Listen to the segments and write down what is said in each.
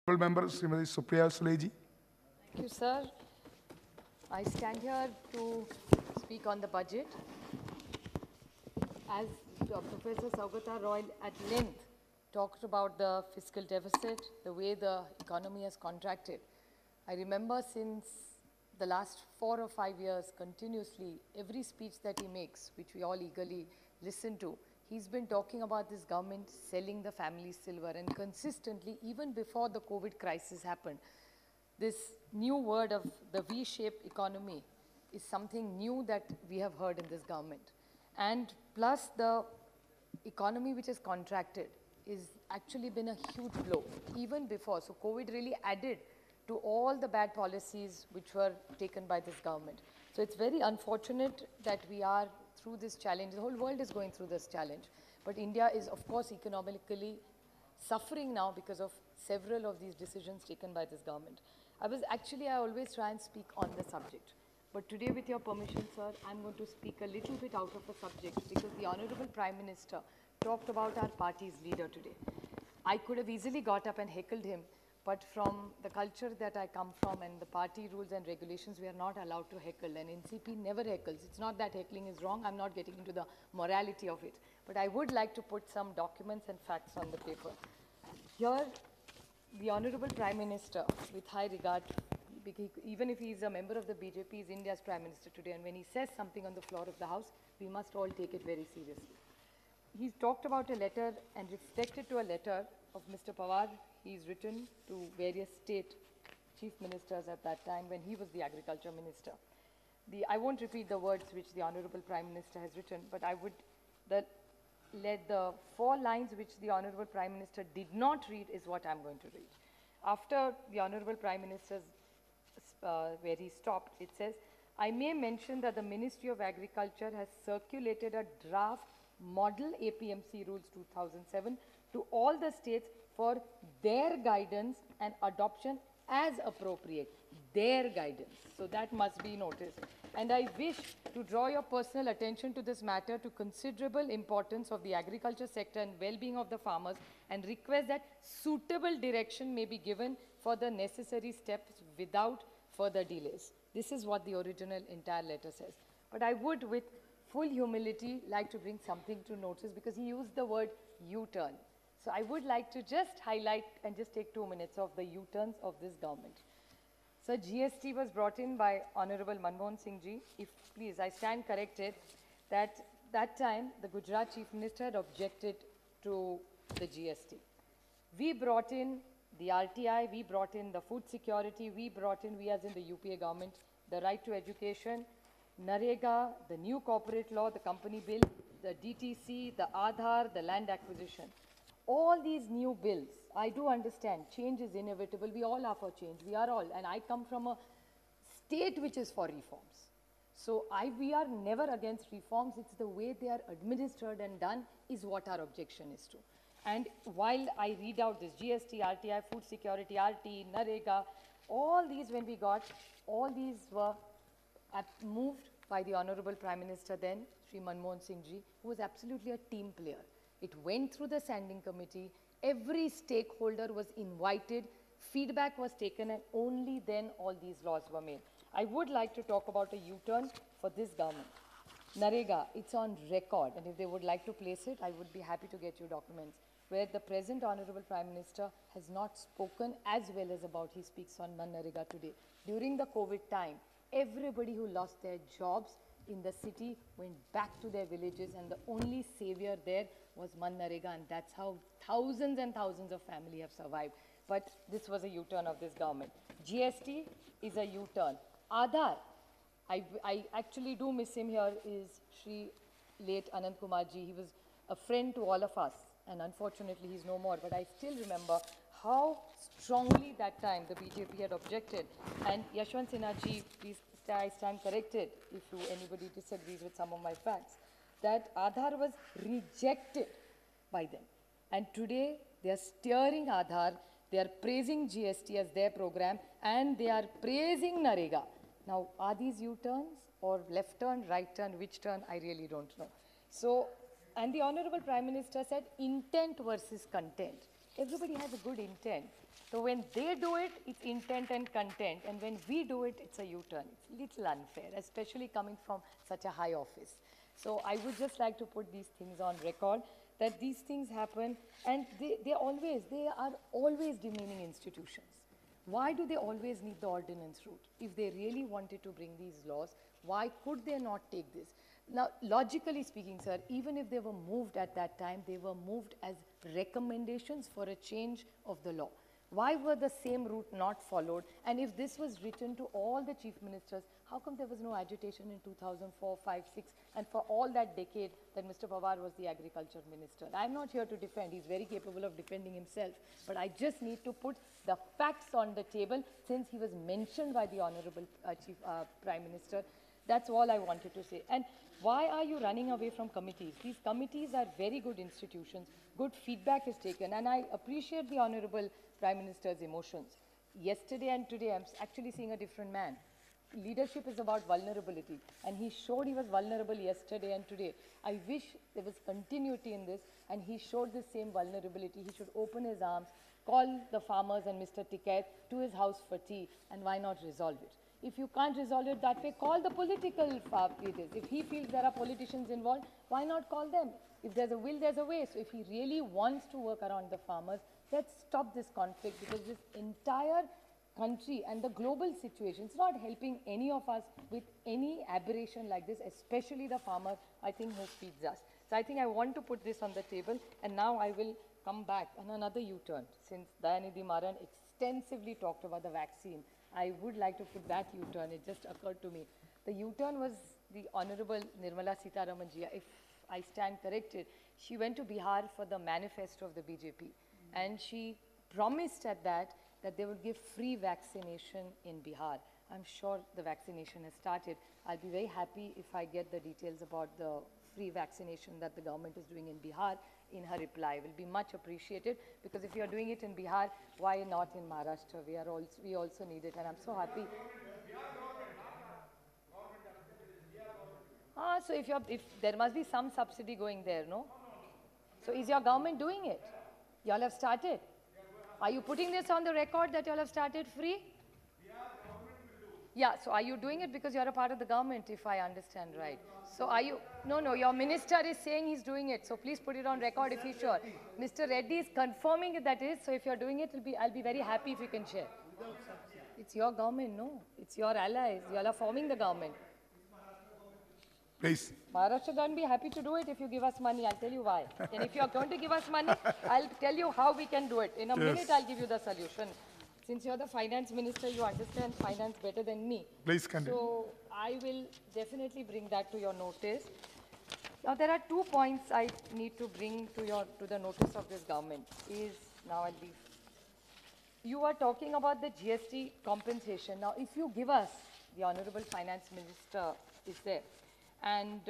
Member Srimati Supriya Suleji. Thank you, sir. I stand here to speak on the budget. As Professor Saugata Roy at length talked about the fiscal deficit, the way the economy has contracted, I remember since the last 4 or 5 years continuously, every speech that he makes, which we all eagerly listen to, he's been talking about this government selling the family silver, and consistently, even before the COVID crisis happened, this new word of the V-shaped economy is something new that we have heard in this government. And plus the economy which has contracted is actually been a huge blow, even before. So COVID really added to all the bad policies which were taken by this government. So it's very unfortunate that we are through this challenge. The whole world is going through this challenge. But India is, of course, economically suffering now because of several of these decisions taken by this government. I always try and speak on the subject. But today, with your permission, sir, I'm going to speak a little bit out of the subject because the Honorable Prime Minister talked about our party's leader today. I could have easily got up and heckled him, but from the culture that I come from and the party rules and regulations, we are not allowed to heckle. And NCP never heckles. It's not that heckling is wrong. I'm not getting into the morality of it. But I would like to put some documents and facts on the paper. Here, the Honorable Prime Minister, with high regard, even if he is a member of the BJP, is India's Prime Minister today. And when he says something on the floor of the House, we must all take it very seriously. He's talked about a letter and reflected to a letter of Mr. Pawar. He's written to various state chief ministers at that time when he was the agriculture minister. I won't repeat the words which the Honorable Prime Minister has written, but I would let the 4 lines which the Honorable Prime Minister did not read is what I'm going to read. After the Honorable Prime Minister's, where he stopped, it says, I may mention that the Ministry of Agriculture has circulated a draft Model APMC Rules 2007 to all the states for their guidance and adoption as appropriate. Their guidance. So that must be noticed. And I wish to draw your personal attention to this matter to considerable importance of the agriculture sector and well-being of the farmers, and request that suitable direction may be given for the necessary steps without further delays. This is what the original entire letter says. But I would, with full humility, like to bring something to notice because he used the word U-turn. So I would like to just highlight and just take 2 minutes of the U-turns of this government. So GST was brought in by Honorable Manmohan Singh ji. If please, I stand corrected that time the Gujarat Chief Minister had objected to the GST. We brought in the RTI, we brought in the food security, we as in the UPA government, the right to education, NREGA, the new corporate law, the company bill, the DTC, the Aadhaar, the land acquisition. All these new bills, I do understand, change is inevitable. We all are for change. We are all. And I come from a state which is for reforms. So we are never against reforms. It's the way they are administered and done is what our objection is to. And while I read out this GST, RTI, food security, RT, NREGA, all these when we got, all these were moved by the Honorable Prime Minister then, Sri Manmohan Singh ji, who was absolutely a team player. It went through the standing committee. Every stakeholder was invited. Feedback was taken, and only then all these laws were made. I would like to talk about a U-turn for this government. NREGA, it's on record, and if they would like to place it, I would be happy to get you documents, where the present Honorable Prime Minister has not spoken as well as about he speaks on NREGA today. During the COVID time, everybody who lost their jobs in the city went back to their villages, and the only savior there was NREGA, and that's how thousands and thousands of families have survived. But this was a U-turn of this government. GST is a U-turn. Aadhaar, I actually do miss him here, is Sri late Anand Kumar ji. He was a friend to all of us, and unfortunately he's no more. But I still remember how strongly that time the BJP had objected. And Yashwant Sinha ji, please, I stand corrected if anybody disagrees with some of my facts, that Aadhaar was rejected by them. And today they are steering Aadhaar, they are praising GST as their program, and they are praising NREGA. Now, are these U-turns or left turn, right turn, which turn? I really don't know. So, and the Honorable Prime Minister said intent versus content. everybody has a good intent. So when they do it, it's intent and content, and when we do it, it's a U-turn. It's little unfair, especially coming from such a high office. So I would just like to put these things on record, that these things happen, and they are always demeaning institutions. Why do they always need the ordinance route? If they really wanted to bring these laws, why could they not take this? Now, logically speaking, sir, even if they were moved at that time, they were moved as recommendations for a change of the law. Why were the same route not followed? And if this was written to all the chief ministers, how come there was no agitation in 2004, 5, 6, and for all that decade that Mr. Pawar was the agriculture minister? I'm not here to defend. He's very capable of defending himself. But I just need to put the facts on the table since he was mentioned by the Honorable Prime Minister. That's all I wanted to say. And why are you running away from committees? These committees are very good institutions. Good feedback is taken. And I appreciate the Honorable Prime Minister's emotions. Yesterday and today, I'm actually seeing a different man. Leadership is about vulnerability. And he showed he was vulnerable yesterday and today. I wish there was continuity in this, and he showed the same vulnerability. He should open his arms, call the farmers and Mr. Tikait to his house for tea, and why not resolve it? If you can't resolve it that way, call the political leaders. If he feels there are politicians involved, why not call them? If there's a will, there's a way. So if he really wants to work around the farmers, let's stop this conflict, because this entire country and the global situation is not helping any of us with any aberration like this, especially the farmer, I think, who feeds us. So I think I want to put this on the table, and now I will come back on another U-turn. Since Dayanidhi Maran extensively talked about the vaccine, I would like to put that U-turn. It just occurred to me. The U-turn was the Honorable Nirmala Sitharaman ji. If I stand corrected, she went to Bihar for the manifesto of the BJP. And she promised at that they would give free vaccination in Bihar. I'm sure the vaccination has started. I'll be very happy if I get the details about the free vaccination that the government is doing in Bihar in her reply. It will be much appreciated, because if you're doing it in Bihar, why not in Maharashtra? We also need it, and I'm so happy. So if there must be some subsidy going there, no? So is your government doing it? You all have started? Are you putting this on the record that you all have started free? Yeah, so are you doing it because you're a part of the government, if I understand right? So are you, no, your minister is saying he's doing it, so please put it on record if he's sure. Mr. Reddy is confirming that is, so if you're doing it, I'll be very happy if you can share. It's your government, no? It's your allies, you all are forming the government. Please. Maharashtra government be happy to do it if you give us money, I'll tell you why. And if you're going to give us money, I'll tell you how we can do it. In a minute, I'll give you the solution. Since you're the finance minister, you understand finance better than me. Please continue. So I will definitely bring that to your notice. Now there are 2 points I need to bring to the notice of this government. You are talking about the GST compensation. Now if you give us, the Honorable Finance Minister is there, and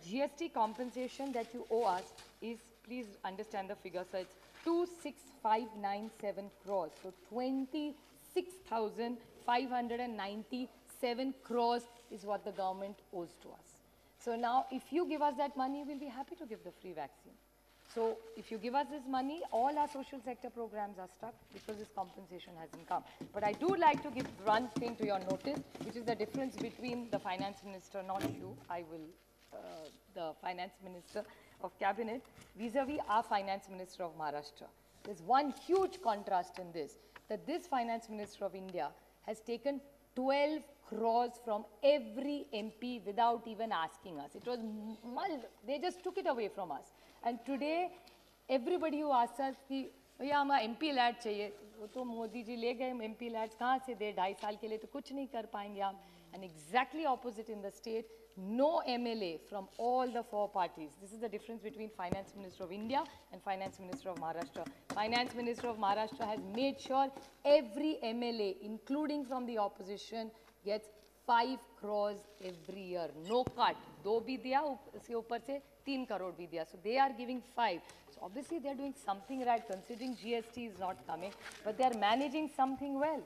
GST compensation that you owe us is, please understand the figure, so it's 26,597 crores. So 26,597 crores is what the government owes to us. So now if you give us that money, we'll be happy to give the free vaccine. So if you give us this money, all our social sector programs are stuck because this compensation hasn't come. But I do like to give one thing to your notice, which is the difference between the finance minister, not you, the finance minister of cabinet, vis-a-vis our finance minister of Maharashtra. There's one huge contrast in this, that this finance minister of India has taken 12 crores from every MP without even asking us. It was, they just took it away from us. And today, everybody who asks us, भैया हमारा MP lead चाहिए, वो तो मोदी जी ले गए MP lads कहाँ से दे 2.5 साल के लिए तो कुछ नहीं कर पाएंगे हम. And exactly opposite in the state, no MLA from all the 4 parties. This is the difference between Finance Minister of India and Finance Minister of Maharashtra. Finance Minister of Maharashtra has made sure every MLA, including from the opposition, gets 5 crores every year. No cut. 2 bhi diya, uske upar se 3 crore bhi diya. So they are giving 5. So obviously they are doing something right, considering GST is not coming, but they are managing something well.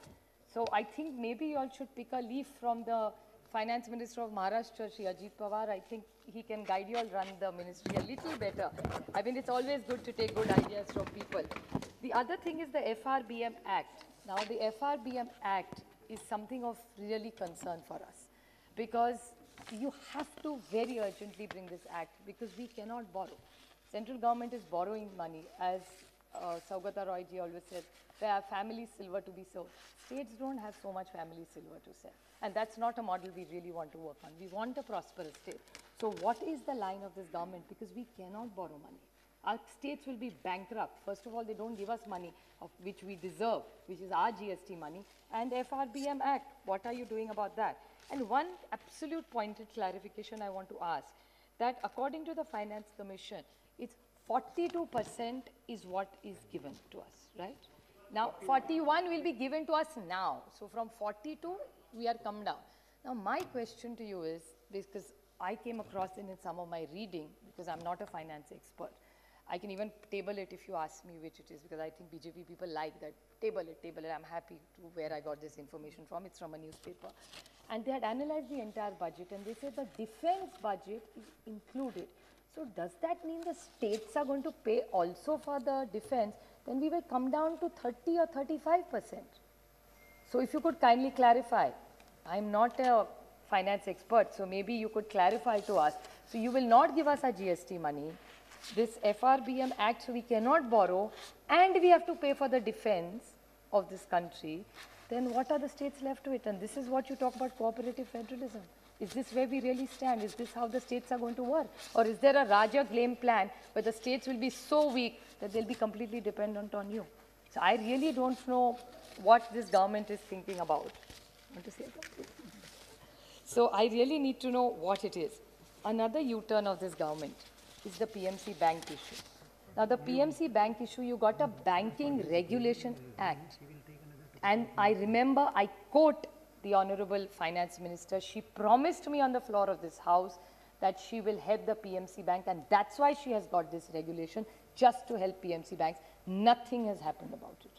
So I think maybe you all should pick a leaf from the Finance Minister of Maharashtra, Shri Ajit Pawar, I think he can guide you all run the ministry a little better. I mean, it's always good to take good ideas from people. The other thing is the FRBM Act. Now, the FRBM Act is something of really concern for us because you have to very urgently bring this act because we cannot borrow. Central government is borrowing money, as Saugata Roy ji always said, there are family silver to be sold. States don't have so much family silver to sell. And that's not a model we really want to work on. We want a prosperous state. So what is the line of this government? Because we cannot borrow money. Our states will be bankrupt. First of all, they don't give us money of which we deserve, which is our GST money. And FRBM Act, what are you doing about that? And one absolute pointed clarification I want to ask, that according to the Finance Commission, it's 42% is what is given to us, right? Now, 41 will be given to us now. So from 42, we are come down. Now, my question to you is, because I came across it in some of my reading, because I'm not a finance expert. I can even table it if you ask me which it is, because I think BJP people like that. Table it. I'm happy to where I got this information from. It's from a newspaper. And they had analyzed the entire budget, and they said the defense budget is included. So does that mean the states are going to pay also for the defense? Then we will come down to 30 or 35%. So if you could kindly clarify. I'm not a finance expert, so maybe you could clarify to us. So you will not give us our GST money, this FRBM Act, so we cannot borrow, and we have to pay for the defense of this country. Then what are the states left to it? And this is what you talk about cooperative federalism. Is this where we really stand? Is this how the states are going to work? Or is there a Raja game plan where the states will be so weak that they'll be completely dependent on you? So I really don't know what this government is thinking about. Want to say that? So I really need to know what it is. Another U-turn of this government is the PMC bank issue. Now the PMC bank issue, you got a Banking Regulation Act. And I remember, I quote the Honorable Finance Minister, she promised me on the floor of this house that she will help the PMC bank, and that's why she has got this regulation, just to help PMC banks. Nothing has happened about it.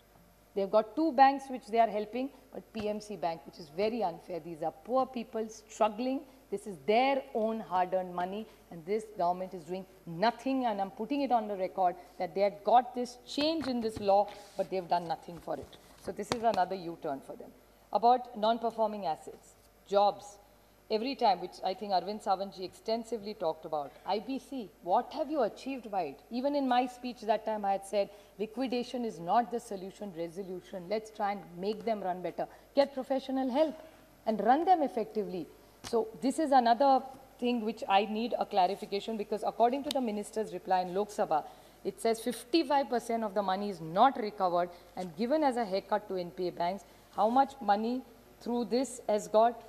They've got two banks which they are helping, but PMC Bank, which is very unfair. These are poor people struggling. This is their own hard-earned money, and this government is doing nothing, and I'm putting it on the record that they had got this change in this law, but they've done nothing for it. So this is another U-turn for them. About non-performing assets, jobs, every time, which I think Arvind Sawantji extensively talked about. IBC, what have you achieved by it? Even in my speech that time I had said, liquidation is not the solution, resolution. Let's try and make them run better. Get professional help and run them effectively. So this is another thing which I need a clarification, because according to the minister's reply in Lok Sabha, it says 55% of the money is not recovered and given as a haircut to NPA banks. How much money through this has got?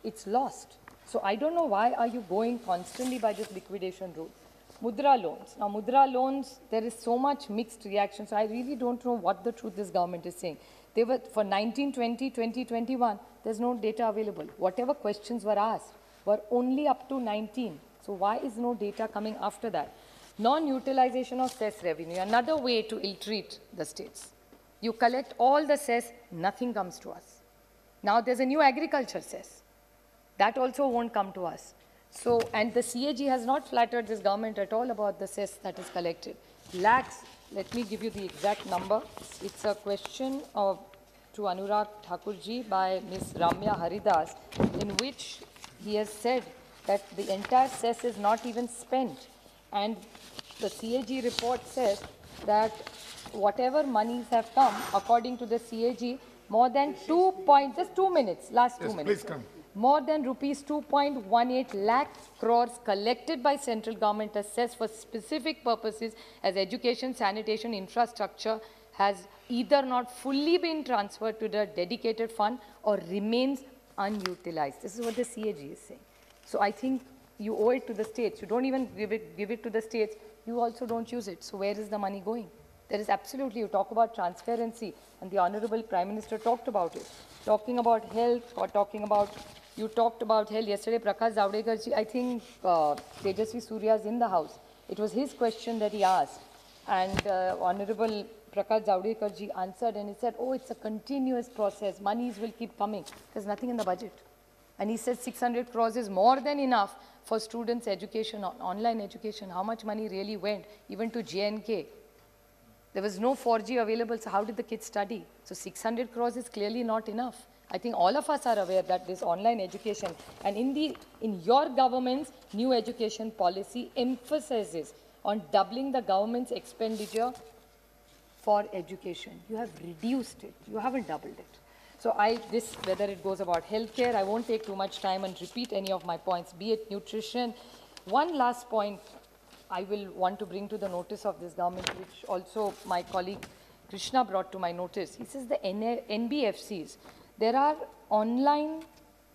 It's lost. So I don't know why are you going constantly by this liquidation route. Mudra loans. Now Mudra loans, there is so much mixed reaction. So I really don't know what the truth this government is saying. They were for 1920, 2021, there's no data available. Whatever questions were asked were only up to 19. So why is no data coming after that? Non-utilization of cess revenue, another way to ill-treat the states. You collect all the cess, nothing comes to us. Now there's a new agriculture cess. That also won't come to us. So, and the CAG has not flattered this government at all about the cess that is collected. Lakhs, let me give you the exact number. It's a question to Anurag Thakurji by Ms. Ramya Haridas, in which he has said that the entire cess is not even spent. And the CAG report says that whatever monies have come, according to the CAG, more than just 2 minutes, last 2 minutes. Please come. More than rupees 2.18 lakh crores collected by central government as cess for specific purposes as education, sanitation, infrastructure has either not fully been transferred to the dedicated fund or remains unutilized. This is what the CAG is saying. So I think you owe it to the states. You don't even give it to the states. You also don't use it. So where is the money going? There is absolutely, you talk about transparency, and the Honorable Prime Minister talked about it. Talking about health, or talking about, you talked about health. Yesterday, Prakash Zavadekar ji, I think Tejasvi Surya is in the house. It was his question that he asked. And Honorable Prakash Zavadekar ji answered, and he said, oh, it's a continuous process. Monies will keep coming. There's nothing in the budget. And he said 600 crores is more than enough for students' education, online education. How much money really went, even to JNK? There was no 4G available, so how did the kids study? So 600 crores is clearly not enough. I think all of us are aware that this online education, and in your government's new education policy emphasizes on doubling the government's expenditure for education. You have reduced it. You haven't doubled it. So whether it goes about healthcare, I won't take too much time and repeat any of my points, be it nutrition. One last point I will want to bring to the notice of this government, which also my colleague Krishna brought to my notice. He says the NBFCs, there are online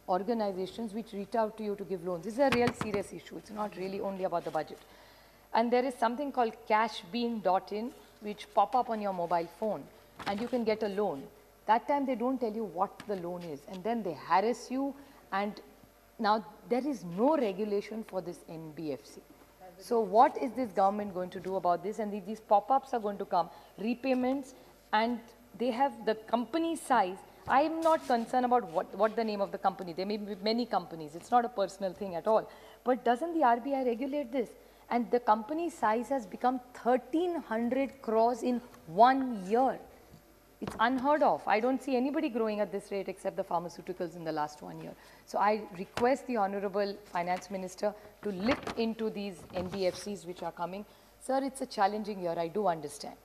organizations which reach out to you to give loans. This is a real serious issue. It's not really only about the budget. And there is something called cashbean.in, which pop up on your mobile phone, and you can get a loan. That time they don't tell you what the loan is, and then they harass you, and now there is no regulation for this NBFC. So what is this government going to do about this? And these pop-ups are going to come, repayments, and they have the company size. I am not concerned about what the name of the company. There may be many companies. It's not a personal thing at all. But doesn't the RBI regulate this? And the company size has become 1,300 crores in 1 year. It's unheard of. I don't see anybody growing at this rate except the pharmaceuticals in the last 1 year. So I request the Honorable Finance Minister to look into these NBFCs which are coming. Sir, it's a challenging year, I do understand.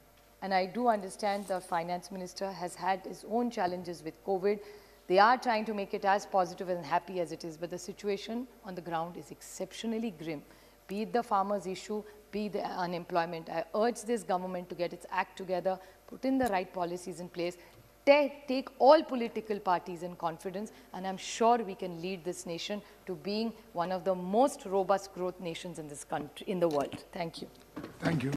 And I do understand the Finance Minister has had his own challenges with COVID. They are trying to make it as positive and happy as it is, but the situation on the ground is exceptionally grim. Be it the farmers' issue, be the unemployment. I urge this government to get its act together, put in the right policies in place, take all political parties in confidence, and I'm sure we can lead this nation to being one of the most robust growth nations in this country, in the world. Thank you. Thank you.